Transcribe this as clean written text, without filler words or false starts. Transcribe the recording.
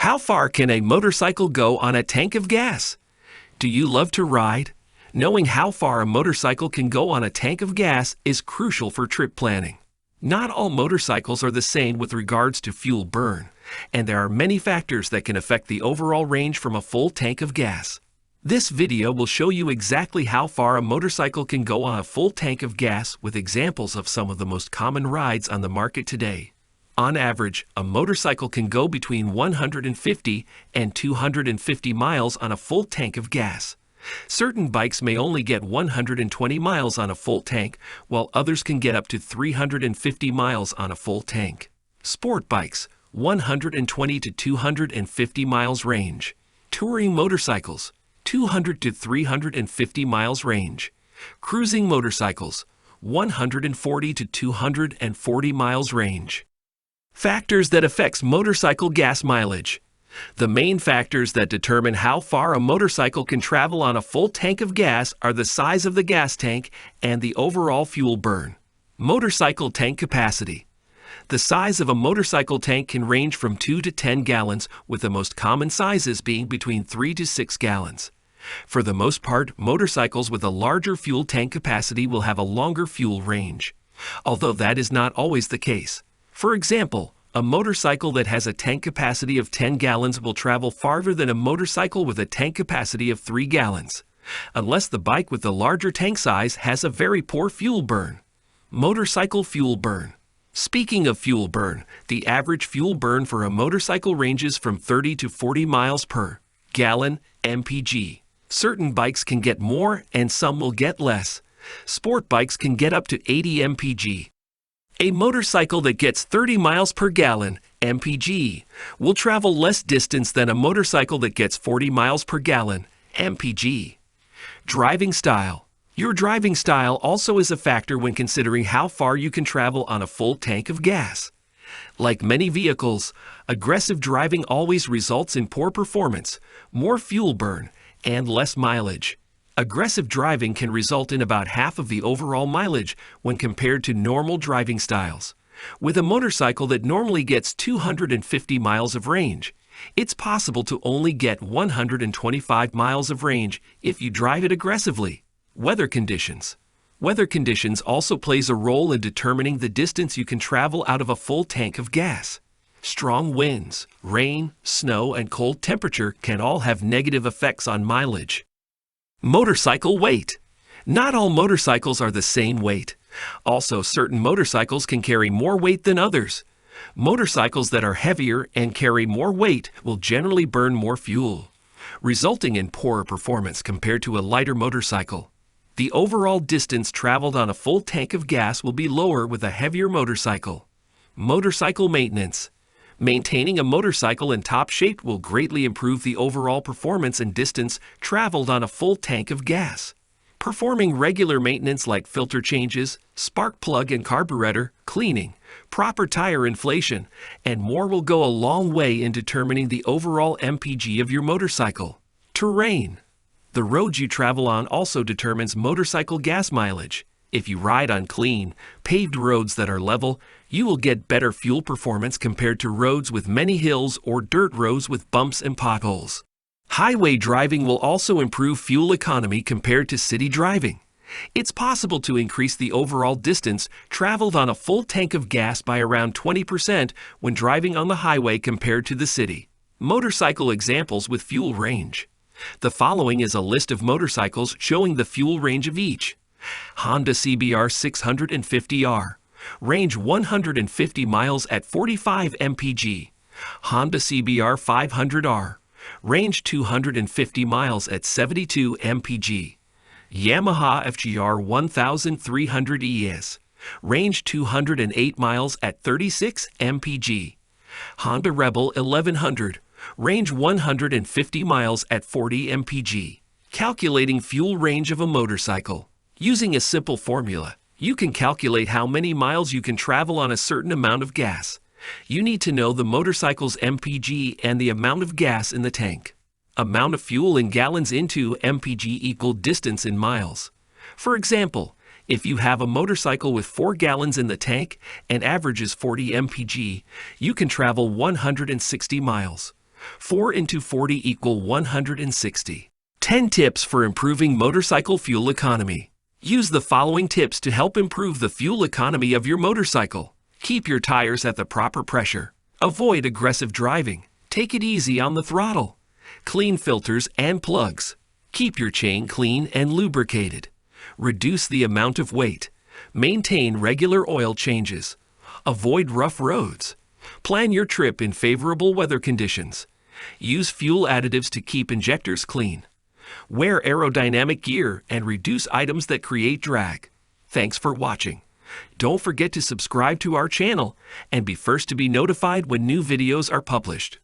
How far can a motorcycle go on a tank of gas? Do you love to ride? Knowing how far a motorcycle can go on a tank of gas is crucial for trip planning. Not all motorcycles are the same with regards to fuel burn, and there are many factors that can affect the overall range from a full tank of gas. This video will show you exactly how far a motorcycle can go on a full tank of gas with examples of some of the most common rides on the market today. On average, a motorcycle can go between 150 and 250 miles on a full tank of gas. Certain bikes may only get 120 miles on a full tank, while others can get up to 350 miles on a full tank. Sport bikes, 120 to 250 miles range. Touring motorcycles, 200 to 350 miles range. Cruising motorcycles, 140 to 240 miles range. Factors that affects motorcycle gas mileage. The main factors that determine how far a motorcycle can travel on a full tank of gas are the size of the gas tank and the overall fuel burn. Motorcycle tank capacity. The size of a motorcycle tank can range from 2 to 10 gallons, with the most common sizes being between 3 to 6 gallons. For the most part, motorcycles with a larger fuel tank capacity will have a longer fuel range, although that is not always the case. For example, a motorcycle that has a tank capacity of 10 gallons will travel farther than a motorcycle with a tank capacity of 3 gallons, unless the bike with the larger tank size has a very poor fuel burn. Motorcycle fuel burn. Speaking of fuel burn, the average fuel burn for a motorcycle ranges from 30 to 40 miles per gallon mpg. Certain bikes can get more and some will get less. Sport bikes can get up to 80 mpg. A motorcycle that gets 30 miles per gallon mpg will travel less distance than a motorcycle that gets 40 miles per gallon mpg. Driving style. Your driving style also is a factor when considering how far you can travel on a full tank of gas. Like many vehicles, aggressive driving always results in poor performance, more fuel burn, and less mileage. Aggressive driving can result in about half of the overall mileage when compared to normal driving styles. With a motorcycle that normally gets 250 miles of range, it's possible to only get 125 miles of range if you drive it aggressively. Weather conditions. Weather conditions also plays a role in determining the distance you can travel out of a full tank of gas. Strong winds, rain, snow, and cold temperature can all have negative effects on mileage. Motorcycle weight. Not all motorcycles are the same weight. Also, certain motorcycles can carry more weight than others. Motorcycles that are heavier and carry more weight will generally burn more fuel, resulting in poorer performance compared to a lighter motorcycle. The overall distance traveled on a full tank of gas will be lower with a heavier motorcycle. Motorcycle maintenance. Maintaining a motorcycle in top shape will greatly improve the overall performance and distance traveled on a full tank of gas. Performing regular maintenance like filter changes, spark plug and carburetor cleaning, proper tire inflation, and more will go a long way in determining the overall MPG of your motorcycle. Terrain. The road you travel on also determines motorcycle gas mileage. If you ride on clean, paved roads that are level, you will get better fuel performance compared to roads with many hills or dirt roads with bumps and potholes. Highway driving will also improve fuel economy compared to city driving. It's possible to increase the overall distance traveled on a full tank of gas by around 20% when driving on the highway compared to the city. Motorcycle examples with fuel range. The following is a list of motorcycles showing the fuel range of each. Honda CBR 650R, range 150 miles at 45 mpg. Honda CBR 500R, range 250 miles at 72 mpg. Yamaha FGR 1300 ES, range 208 miles at 36 mpg. Honda Rebel 1100, range 150 miles at 40 mpg. Calculating fuel range of a motorcycle. Using a simple formula, you can calculate how many miles you can travel on a certain amount of gas. You need to know the motorcycle's MPG and the amount of gas in the tank. Amount of fuel in gallons into MPG equal distance in miles. For example, if you have a motorcycle with 4 gallons in the tank and averages 40 mpg, you can travel 160 miles. 4 into 40 equal 160. 10 tips for improving motorcycle fuel economy. Use the following tips to help improve the fuel economy of your motorcycle. Keep your tires at the proper pressure. Avoid aggressive driving. Take it easy on the throttle. Clean filters and plugs. Keep your chain clean and lubricated. Reduce the amount of weight. Maintain regular oil changes. Avoid rough roads. Plan your trip in favorable weather conditions. Use fuel additives to keep injectors clean. Wear aerodynamic gear and reduce items that create drag. Thanks for watching. Don't forget to subscribe to our channel and be first to be notified when new videos are published.